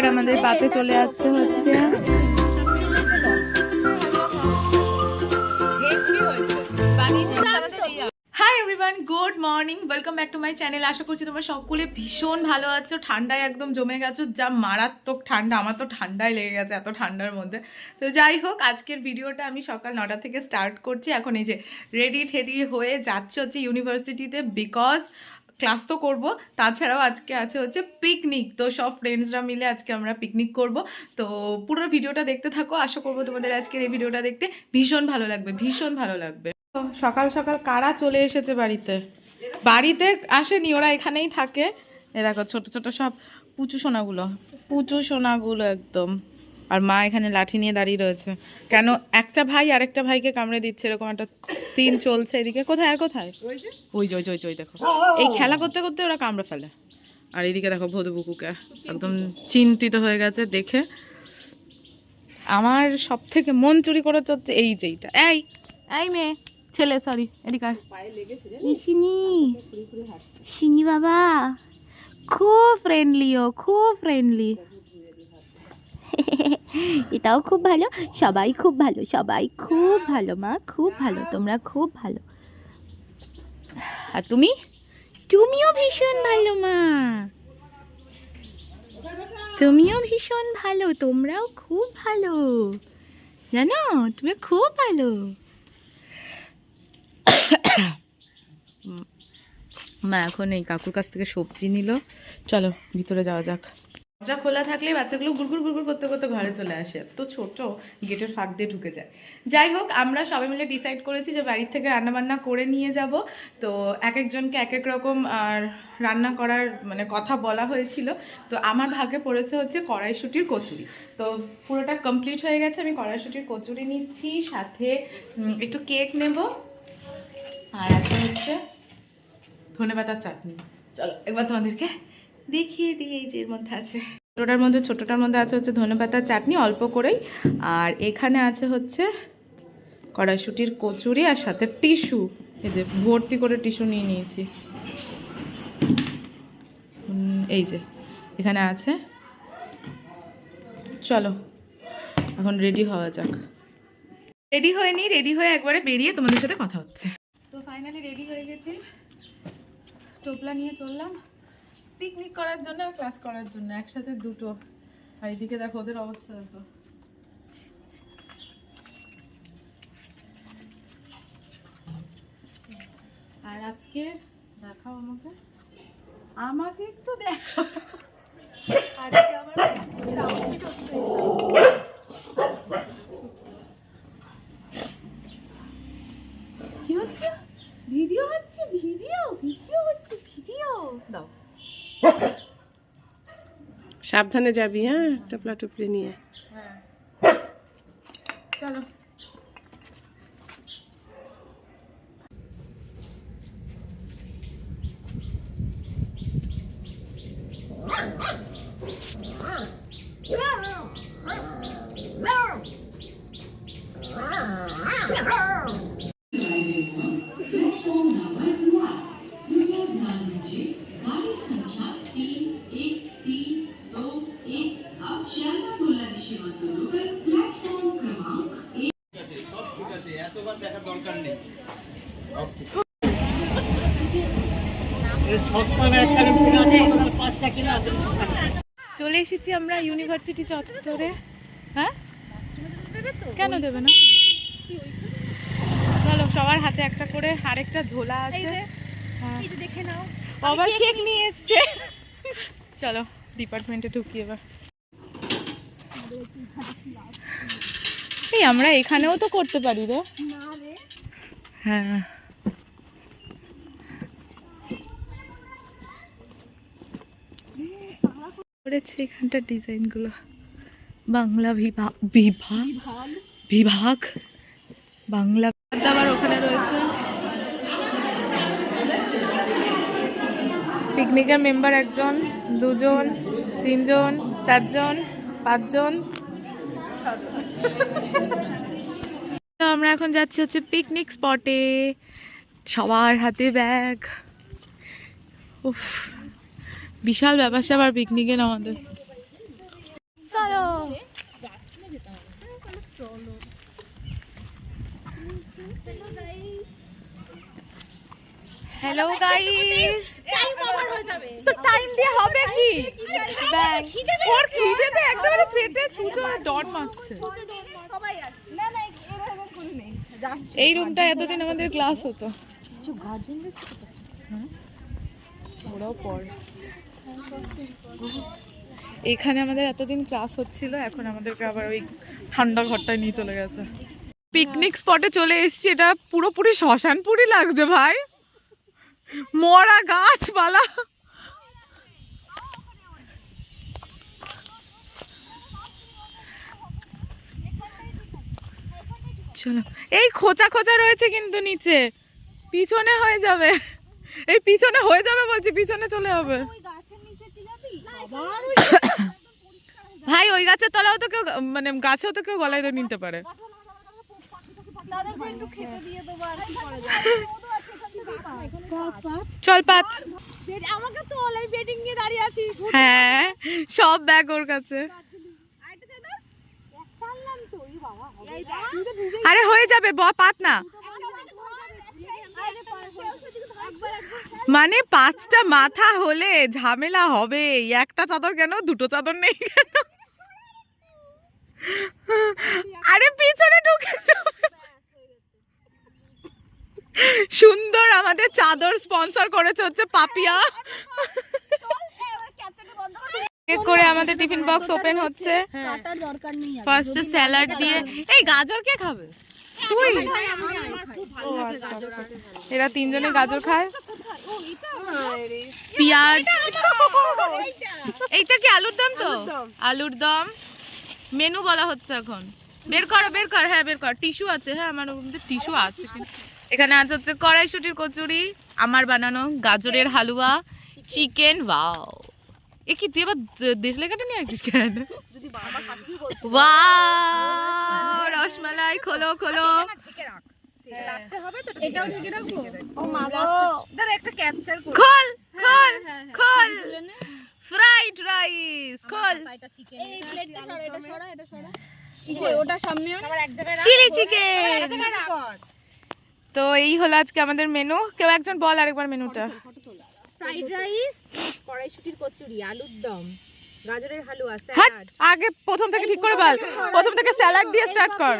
আর আমাদের পাতে চলে যাচ্ছে হচ্ছে hi everyone, good morning, welcome back to my channel. আশা করছি তোমরা সকলে ভীষণ ভালো আছো, ঠান্ডায় একদম জমে গেছো। যা মারাত্মক ঠান্ডা, আমার তো ঠান্ডায় লেগে গেছে এত ঠান্ডার মধ্যে। তো যাই হোক, আজকের ভিডিওটা আমি সকাল 9টা থেকে স্টার্ট করছি। এখন এই যে রেডি ঠেডি হয়ে যাচ্ছে হচ্ছে ইউনিভার্সিটিতে, বিকজ ক্লাস তো করবো, তাছাড়াও আজকে আছে হচ্ছে পিকনিক। তো সব ফ্রেন্ডসরা মিলে আজকে আমরা পিকনিক করব। তো পুরো ভিডিওটা দেখতে থাকো, আশা করবো তোমাদের আজকের এই ভিডিওটা দেখতে ভীষণ ভালো লাগবে, ভীষণ ভালো লাগবে। সকাল সকাল কারা চলে এসেছে বাড়িতে? বাড়িতে আসেনি, ওরা এখানেই থাকে। এ দেখো ছোট ছোট সব পুচু সোনাগুলো একদম। আর মা এখানে লাঠি নিয়ে দাঁড়িয়ে রয়েছে। কেন একটা ভাই আরেকটা ভাইকে কামড়ে দিচ্ছে, এরকম একটা সিন চলছে এদিকে। কোথায় আর কোথায়? ওই যে ওই দেখো, এই খেলা করতে করতে ওরা কামড়ে ফেলে। আর এইদিকে দেখো ভদুবুকুকে একদম চিন্তিত হয়ে গেছে দেখে। আমার সব থেকে মন চুরি করে চলছে এই যেইটা। এই মেয়ে ছেলে, সরি, এদিকে শিনি বাবা, খুব ফ্রেন্ডলি, ও খুব ফ্রেন্ডলি। এটাও খুব ভালো, সবাই খুব ভালো, সবাই খুব ভালো মা, খুব ভালো, তোমরা খুব ভালো। আর তুমিও ভীষণ ভালো মা, তুমিও ভীষণ ভালো, তোমরাও খুব ভালো, জানো তুমি খুব ভালো। মা এখন এই কাকুর কাছ থেকে সবজি নিল। চলো ভিতরে যাওয়া যাক। দরজা খোলা থাকলে বাচ্চাগুলো গুড়গুড় গুড়গুড় করতে করতে ঘরে চলে আসে, তো ছোট গেটের ফাঁক দিয়ে ঢুকে যায়। যাই হোক, আমরা সবাই মিলে ডিসাইড করেছি যে বাড়ির থেকে রান্নাবান্না করে নিয়ে যাব। তো এক একজনকে এক এক রকম রান্না করার মানে কথা বলা হয়েছিল। তো আমার ভাগে পড়েছে হচ্ছে কড়াইশুঁটির কচুরি। তো পুরোটা কমপ্লিট হয়ে গেছে, আমি কড়াইশুঁটির কচুরি নিচ্ছি, সাথে একটু কেক নেব, আর আছে হচ্ছে ধনেপাতার চাটনি। চলো একবার তোমাদেরকে দেখিয়ে দিই এই যে এর মধ্যে আছে। ছোটোটার মধ্যে আছে হচ্ছে ধনেপাতার চাটনি অল্প করেই, আর এখানে আছে হচ্ছে কড়াইশুঁটির কচুরি, আর সাথে টিস্যু, এই যে ভর্তি করে টিস্যু নিয়ে নিয়েছি। এই যে এখানে আছে। চলো এখন রেডি হওয়া যাক। রেডি হয়ে একবারে বেরিয়ে তোমাদের সাথে কথা হচ্ছে। তো ফাইনালি রেডি হয়ে গেছি, টোপলা নিয়ে চললাম পিকনিক করার জন্য আর ক্লাস করার জন্য, একসাথে দুটো। আর এইদিকে দেখো ওদের অবস্থা দেখো। আর আজকে দেখাও আমাকে একটু দেখো। আজকে আমার কি হচ্ছে? ভিডিও হচ্ছে, ভিডিও দাও। সাবধানে যাবি, হ্যাঁ, টপলা টপলি নিয়ে। হ্যাঁ চলো। চলে এসেছি আমরা ইউনিভার্সিটি চত্বরে। হ্যাঁ কেন দেবে না? চলো, সবার হাতে একটা করে আরেকটা ঝোলা আছে, দেখে নাও। আবার কেক নিয়ে এসছে। চলো ডিপার্টমেন্টে ঢুকি এবার। এই আমরা এখানেও তো করতে পারি রে। হ্যাঁ করেছে এখানটার ডিজাইনগুলো। বাংলা বিভাগ বাংলা। আবার ওখানে রয়েছে পিকনিকের মেম্বার, 1 জন 2 জন 3 জন 4 জন 5 জন। আমরা এখন যাচ্ছি হচ্ছে পিকনিক স্পটে, সবার হাতে ব্যাগ। উফ, বিশাল ব্যাপার স্যাপার পিকনিকের আমাদের। হ্যালো গাইস, তো টাইম দিয়ে হবে কি? ওর খিদেতে একদম পেটে ছুঁচো ডন মারছে। এই রুমটা এতদিন আমাদের ক্লাস হতো। ওরাও পড়। এখানে আমাদের এতদিন ক্লাস হচ্ছিল, এখন আমাদেরকে আবার ওই ঠান্ডা ঘরটায় নিয়ে চলে গেছে। পিকনিক স্পটে চলে এসেছি, এটা পুরোপুরি শ্মশানপুরি লাগছে ভাই, মরা গাছপালা। চলো, এই খোঁচা খোঁচা রয়েছে কিন্তু নিচে, পিছনে হয়ে যাবে, এই পিছনে হয়ে যাবে বলছি, পিছনে চলে যাবে ভাই। ওই গাছের তলাও তো কেউ, মানে গাছেও তো কেউ গলায় ধরে নিতে পারে। চল পাত, আমাকে তো অনলাইন বেডিং নিয়ে দাঁড়িয়ে আছি। হ্যাঁ, সব ব্যাগ ওর কাছে। আরে হয়ে যাবে, পাত না, মানে 5টা মাথা হলে ঝামেলা হবে। একটা চাদর কেন, দুটো চাদর নেই কেন? আরে পিছনে ঢুকে যাবে। সুন্দর, আমাদের চাদর স্পন্সর করেছে হচ্ছে পাপিয়া। করে আমাদের টিফিন বক্স ওপেন হচ্ছে। ফার্স্ট স্যালাড দিয়ে, এই গাজর কে খাবে? তুই? ও আচ্ছা আচ্ছা, এরা 3জনে গাজর খায়। পেঁয়াজ, এইটা কি আলুর দম? তো আলুর দম মেনু বলা হচ্ছে এখন। বের কর বের কর, হ্যাঁ বের কর। টিস্যু আছে? হ্যাঁ আমার মধ্যে টিস্যু আছে। এখানে আছে হচ্ছে কড়াইশুটির কচুরি, আমার বানানো গাজরের হালুয়া, চিকেন। ওয়াও, এ কি তুই এবার দেশলাই কাটা নিয়ে আসছিস কেন? ওয়াও, রসমালাই। খোলো খোলো, খোল খোল খোল। ফ্রাইড রাইস খোল, চিলি চিকেন। তো এই হলো আজকে আমাদের মেনু। কেউ একজন বল আরেকবার মেনুটা। ফ্রাইড রাইস, কড়াইশুটির কচুরি, আলুর দম, গাজরের হালুয়া, স্যালাড। আগে প্রথম থেকে ঠিক করে বল, প্রথম থেকে স্যালাড দিয়ে স্টার্ট কর,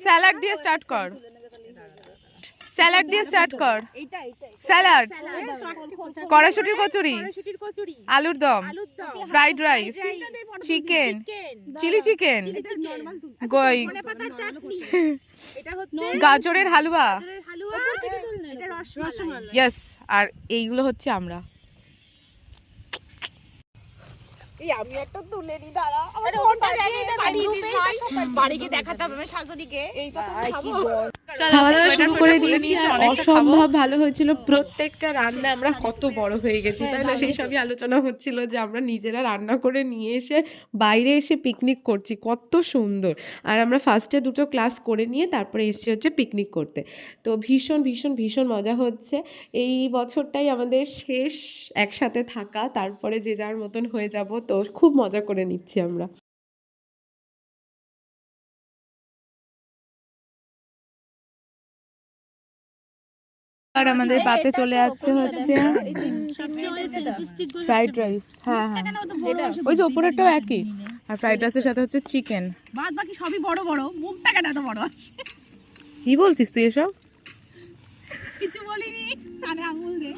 স্যালাড দিয়ে স্টার্ট কর, স্যালাড দিয়ে স্টার্ট কর। স্যালাড, কড়াইশুটির কচুরি, আলুর দম, fried rice, chicken, chilli chicken, গাজরের হালুয়া। ইয়েস, আর এইগুলো হচ্ছে আমরা। আমি একটা তুলে নি, দাঁড়া। বাড়িকে দেখাতে হবে আমার শাশুড়িকে। এইটা তো খাওয়া দাওয়া শুরু করে দিয়েছি, আর অসম্ভব ভালো হয়েছিল। প্রত্যেকটা রান্না আমরা কত বড় হয়ে গেছি, তাই না? সেই সবই আলোচনা হচ্ছিল যে আমরা নিজেরা রান্না করে নিয়ে এসে বাইরে এসে পিকনিক করছি, কত সুন্দর। আর আমরা ফার্স্টে 2টো ক্লাস করে নিয়ে তারপরে এসেছি হচ্ছে পিকনিক করতে। তো ভীষণ ভীষণ ভীষণ মজা হচ্ছে। এই বছরটাই আমাদের শেষ একসাথে থাকা, তারপরে যে যার মতন হয়ে যাব। তো খুব মজা করে নিচ্ছি আমরা। আর আমাদের পাতে চলে যাচ্ছে হচ্ছে ফ্রাইড রাইস। হ্যাঁ হ্যাঁ, ওই যে উপরেরটাও একই। আর ফ্রাইড রাইসের সাথে হচ্ছে চিকেন। বাদ বাকি সবই বড় বড়, মুখটা কেন এত বড় আসে? কি বলছিস তুই এসব? কিছু বলিনি, কানে আঙুল দে।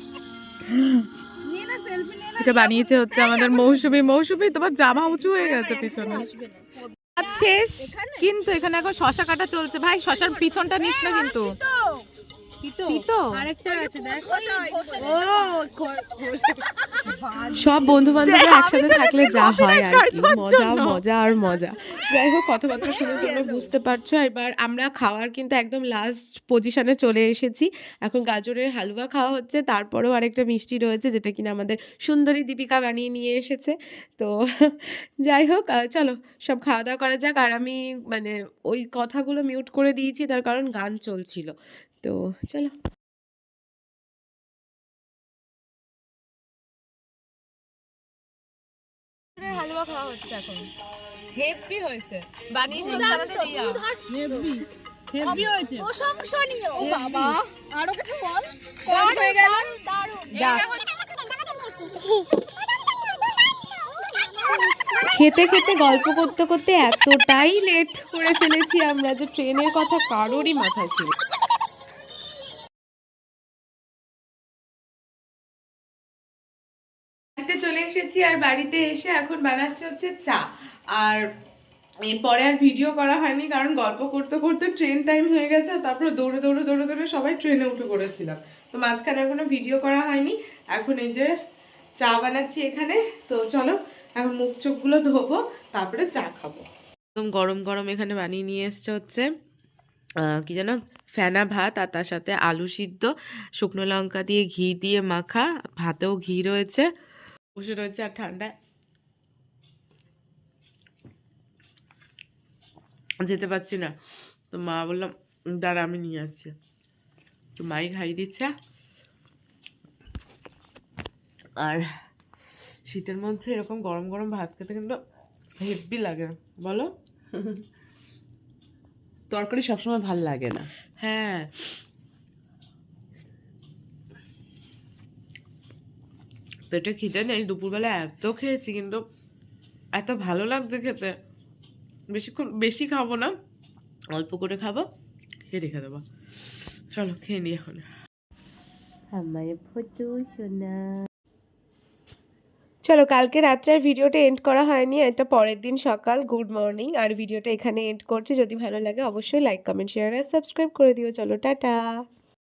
এটা বানিয়েছে হচ্ছে আমাদের মৌসুমী। মৌসুমী, তোমার জামা উঁচু হয়ে গেছে পিছনে। শেষ, কিন্তু এখানে এখন শশা কাটা চলছে। ভাই শশার পিছনটা নিস না কিন্তু। সব বন্ধু বান্ধবরা একসাথে থাকলে যা হয় আর কি, মজা মজা আর মজা। যাই হোক, কথাবার্তা শুনে তোমরা বুঝতে পারছো। এবার আমরা খাওয়ার কিন্তু একদম লাস্ট পজিশনে চলে এসেছি। এখন গাজরের হালুয়া খাওয়া হচ্ছে, তারপরেও আরেকটা মিষ্টি রয়েছে যেটা কিনা আমাদের সুন্দরী দীপিকা বানিয়ে নিয়ে এসেছে। তো যাই হোক, চলো সব খাওয়া দাওয়া করা যাক। আর আমি মানে ওই কথাগুলো মিউট করে দিয়েছি, তার কারণ গান চলছিল। তো চলো। হালুয়া খাওয়া হচ্ছে এখন। হেভি হয়েছে বানিয়েছি আমাদের রিয়া প্রশংসনীয় ও বাবা আরো কিছু বল হয়ে গেল খেতে খেতে গল্প করতে করতে এতটাই লেট করে ফেলেছি আমরা যে ট্রেনের কথা কারোরই মাথায় ছিল না। বাড়িতে চলে এসেছি আর বাড়িতে এসে এখন বানাচ্ছি হচ্ছে চা। আর এরপরে আর ভিডিও করা হয়নি কারণ গল্প করতে করতে ট্রেন টাইম হয়ে গেছে, তারপরে দৌড়ে দৌড়ে দৌড়ে দৌড়ে সবাই ট্রেনে উঠে পড়েছিলাম, তো মাঝখানে এখনো ভিডিও করা হয়নি। এখন এই যে চা বানাচ্ছি এখানে, তো চলো এখন মুখ চোখগুলো ধোবো তারপরে চা খাবো। একদম গরম গরম এখানে বানিয়ে নিয়ে এসছে হচ্ছে কি যেন ফেনা ভাত, আর তার সাথে আলু সিদ্ধ, শুকনো লঙ্কা দিয়ে ঘি দিয়ে মাখা, ভাতেও ঘি রয়েছে, বসে রয়েছে আর ঠান্ডায় যেতে পারছি না, তো মা বললাম দাঁড়া আমি নিয়ে আসছি, তো মাই খাইয়ে দিচ্ছে। আর শীতের মধ্যে এরকম গরম গরম ভাত খেতে কিন্তু হেভি লাগে, বলো? তরকারি সবসময় ভাল লাগে না। হ্যাঁ, পেটে খিদে নেই, দুপুরবেলা এত খেয়েছি কিন্তু এত ভালো লাগছে খেতে, বেশি খাবো না, অল্প করে খাবো, খেয়ে রেখে দেবো। চলো খেয়ে নি এখন। আমার ফটো সোনা। চলো, কালকে রাত্রে আর ভিডিওটা এন্ড করা হয়নি, এটা পরের দিন সকাল, গুড মর্নিং। আর ভিডিওটা এখানে এন্ড করছি, যদি ভালো লাগে অবশ্যই লাইক কমেন্ট শেয়ার আর সাবস্ক্রাইব করে দিও। চলো টাটা।